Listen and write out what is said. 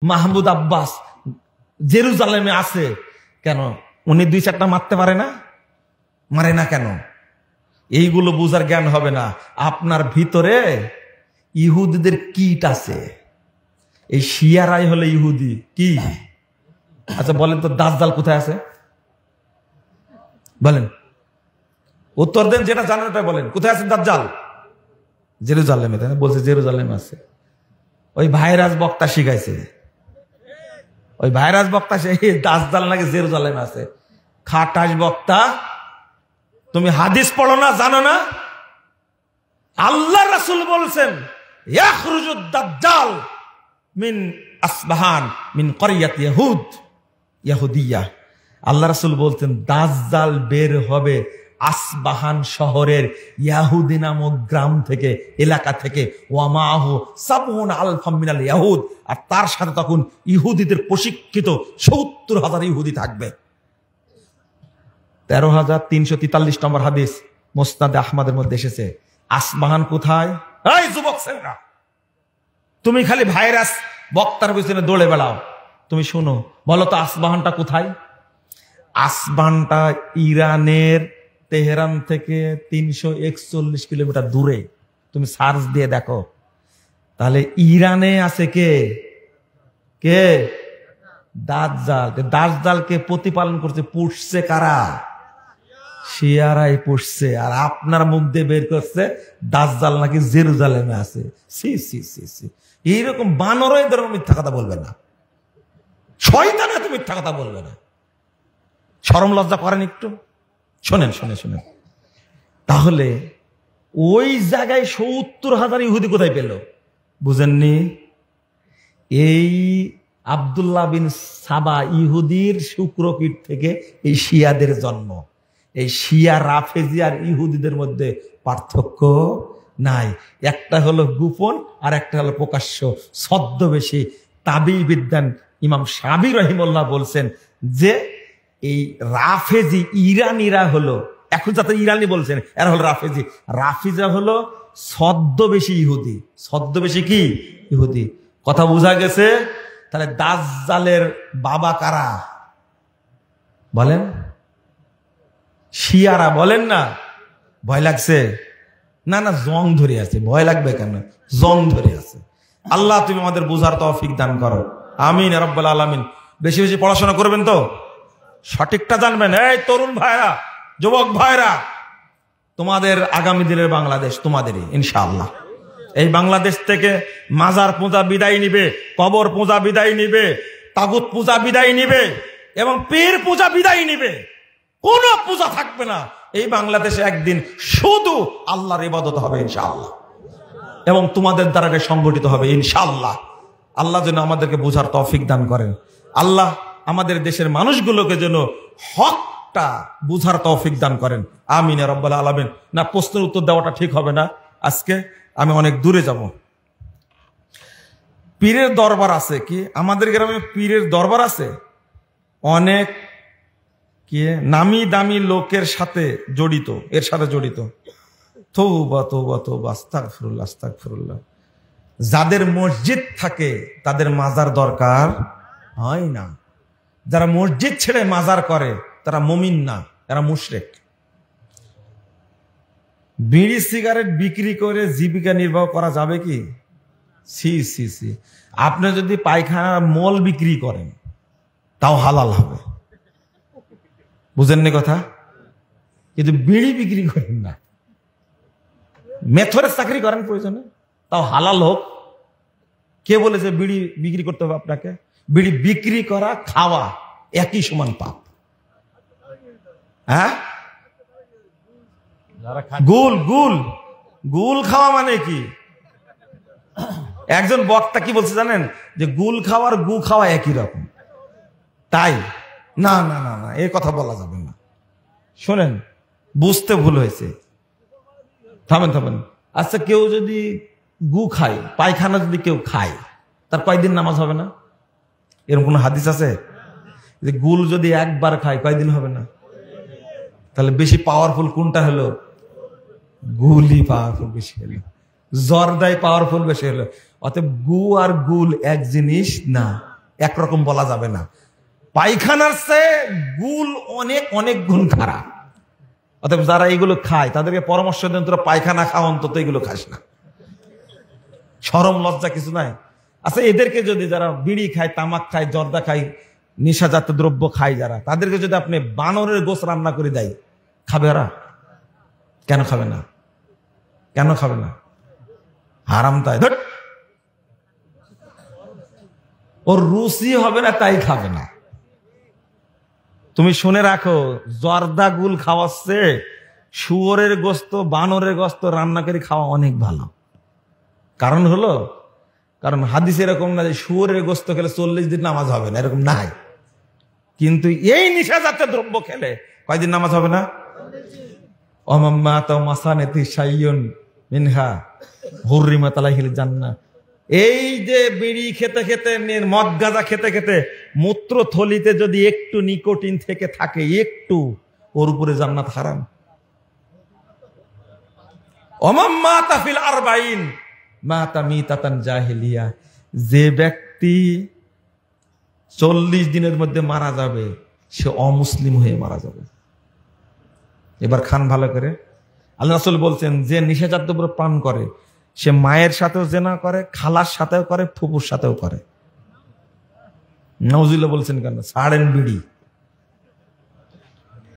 মাহমুদ আব্বাস জেরুজালেমে আছে কেন? উনি 2-4টা মারতে পারে না? মারে না কেন? এইগুলো বুঝার জ্ঞান হবে না। আপনার ভিতরে ইহুদিদের কিট আছে। এই শিয়ারাই হলে ইহুদি। কি? আচ্ছা বলেন তো, দাজ্জাল কোথায় আছে? বলেন, উত্তর দেন, যেটা জানেন ওটা বলেন। কোথায় আছে দাজ্জাল? জেরুজালেমে। তাই না? বলছে জেরুজালেম আছে। ওই ভাইরাস বক্তা শিখাইছে, ওই ভাইরাস বক্তা সেই দাজ্জাল নাকি জেরুজালেমে আছে। খাটাস বক্তা। তুমি হাদিস পড়ো না, জানো না? আল্লাহ রাসূল বলছেন ইয়াখরুজুদ দাজ্জাল মিন আসবাহান মিন করিয়াত ইয়াহুদ ইয়াহুদিয়া। আল্লাহ রাসূল বলতেন দাজ্জাল বের হবে আসবাহান শহরের ইয়াহুদি নামক গ্রাম থেকে, এলাকা থেকে। ওয়ামাহু সাবউন আলফাম মিনাল ইয়াহুদ, আর তার সাথে তখন ইহুদিদের প্রশিক্ষিত 70,000 ইহুদি থাকবে। 13,343 নম্বর হাদিস মুসনাদে আহমদের মধ্যে এসেছে। আসবাহান কোথায়? এই যুবক ছেলেরা, তুমি খালি ভাইরাস বক্তার পিছনে দৌড়ে বেড়াও। তুমি শোনো, বলো তো আসবাহানটা কোথায়? আসবাহানটা ইরানের তেহরান থেকে 341 কিলোমিটার দূরে। তুমি সার্চ দিয়ে দেখো। তাহলে ইরানে আছে কে? কে? দাজ্জাল। দাজ্জালকে প্রতিপালন করছে, পুষছে কারা? শিয়ারাই পুষছে। আর আপনার মুখ দিয়ে বের করছে দাজ্জাল নাকি জেরুজালেমে আছে। সি সি সি সি। এইরকম বানরই ধরনের মিথ্যা কথা বলবে না, শয়তান এত মিথ্যা কথা বলবে না। শরম লজ্জা করেন একটু? শোনেন শোনেন শোনেন। তাহলে ওই জায়গায় 70,000 ইহুদি কোথায় পেল? বুঝেননি? এই আব্দুল্লাহ বিন সাবা ইহুদির শুক্রকীট থেকে এই শিয়াদের জন্ম। এই শিয়া রাফেজি আর ইহুদিদের মধ্যে পার্থক্য নাই। একটা হলো গোপন আর একটা হলো প্রকাশ্য, ছদ্মবেশী। তাবিঈ বিদ্যান ইমাম শাবি রহিমাহুল্লাহ বলছেন যে এই রাফেজি ইরানিরা হলো, এখন যাতে ইরানি বলছেন এরা হলো রাফেজি। রাফিজা হলো ছদ্মবেশী ইহুদি। ছদ্মবেশী কি? ইহুদি। কথা বোঝা গেছে? তাহলে দাজ্জালের বাবা কারা? বলেন। শিয়ারা। বলেন না। ভয় লাগছে? না না, জং ধরে আছে। ভয় লাগবে কেন? জং ধরে আছে। আল্লাহ তুমি আমাদের বুঝার তৌফিক দান করো, আমিন ইয়া রাব্বাল আলামিন। বেশি বেশি পড়াশোনা করবেন তো, সঠিকটা জানবেন। এই তরুণ ভাইরা, যুবক ভাইরা, তোমাদের আগামী দিনের বাংলাদেশ তোমাদেরই ইনশাআল্লাহ। এই বাংলাদেশ থেকে মাজার পূজা বিদায় নিবে, কবর পূজা বিদায় নিবে, তাগুত পূজা বিদায় নিবে এবং পীর পূজা বিদায় নিবে। কোন পূজা থাকবে না। এই বাংলাদেশে একদিন শুধু আল্লাহর ইবাদত হবে ইনশাআল্লাহ, এবং তোমাদের দ্বারা সংগঠিত হবে ইনশাআল্লাহ। আল্লাহ যেন আমাদেরকে বোঝার তৌফিক দান করেন। আল্লাহ আমাদের দেশের মানুষগুলোকে যেন হকটা বুঝার তৌফিক দান করেন, আমিন ইয়া রাব্বাল আলামিন। না, প্রশ্নের উত্তর দেওয়াটা ঠিক হবে না, আজকে আমি অনেক দূরে যাব। পীরের দরবার আছে কি আমাদের গ্রামে? পীরের দরবার আছে অনেক কি নামি দামি লোকের সাথে জড়িত, এর সাথে জড়িত। তওবা তওবা তওবা, আস্তাগফিরুল্লাহ আস্তাগফিরুল্লাহ। যাদের মসজিদ থাকে তাদের মাজার দরকার হয় না। যারা মসজিদ ছেড়ে মাজার করে তারা মুমিন না, এরা মুশরিক। বিড়ি সিগারেট বিক্রি করে জীবিকা নির্বাহ করা যাবে কি? সি সি সি। আপনি যদি পায়খানার মল বিক্রি করেন তাও হালাল হবে, বুঝেননি কথা? কিন্তু বিড়ি বিক্রি করেন না, মেথরের চাকরি করেন প্রয়োজনে, তাও হালাল হোক। কে বলেছে বিড়ি বিক্রি করতে হবে আপনাকে? বিড়ি বিক্রি করা খাওয়া একই সমান পাপ। হ্যাঁ, গুল গুল গুল খাওয়া মানে কি? একজন বক্তা কি বলছে জানেন? যে গুল খাওয়ার গু খাওয়া একই রকম। তাই না না না না, এই কথা বলা যাবে না। শোনেন, বুঝতে ভুল হয়েছে। থামেন থামেন। আচ্ছা, কেউ যদি গু খায়, পায়খানা যদি কেউ খায়, তার কয়দিন নামাজ হবে না? এরকম কোন হাদিস আছে? যে গুল যদি একবার খায় কয়দিন হবে না? তাহলে বেশি পাওয়ারফুল কোনটা হলো? গুলই পাওয়ারফুল বেশি হলো, জর্দাই পাওয়ারফুল বেশি হলো। অতএব গু আর গুল এক জিনিস না। একরকম বলা যাবে না। পায়খানার চেয়ে গুল অনেক অনেক গুণ খারাপ। অতএব যারা এগুলো খায় তাদেরকে পরামর্শ দেন, তোরা পায়খানা খাও, অন্তত এগুলো খাস না। শরম লজ্জা কিছু নাই? আচ্ছা, এদেরকে যদি যারা বিড়ি খায়, তামাক খায়, জর্দা খায়, নেশাজাত দ্রব্য খায় যারা, তাদেরকে যদি আপনি বানরের গোশ রান্না করে দেয়, খাবে ওরা? কেন খাবে না? কেন খাবে না? হারাম তাই, ওর রুচি হবে না তাই খাবে না। তুমি শুনে রাখো, জর্দা গুল খাওয়াচ্ছে শুয়োরের গোস্ত, বানরের গোস্ত রান্না করে খাওয়া অনেক ভালো। কারণ হলো, কারণ হাদিস এরকম না যে শুয়োরের গোস্ত খেলে 40 দিন নামাজ হবে না, এরকম নাই। কিন্তু এই নিশাজাতীয় দ্রব্য খেলে কয়দিন নামাজ হবে না? এই যে বিড়ি খেতে খেতে, মদ গাঁজা খেতে খেতে মূত্র থলিতে যদি একটু নিকোটিন থেকে থাকে, একটু, ওর উপরে জান্নাত হারাম। যে ব্যক্তি 40 দিনের মধ্যে মারা যাবে, সে অমুসলিম হয়ে মারা যাবে। এবার খান ভালো করে। আল্লাহ রাসূল বলছেন, যে নিশাজাত পান করে সে মায়ের সাথেও জেনা করে, খালার সাথেও করে, ফুপুর সাথেও করে। নাউজুবিল্লাহ বলছেন কেন? ছাড়েন বিড়ি।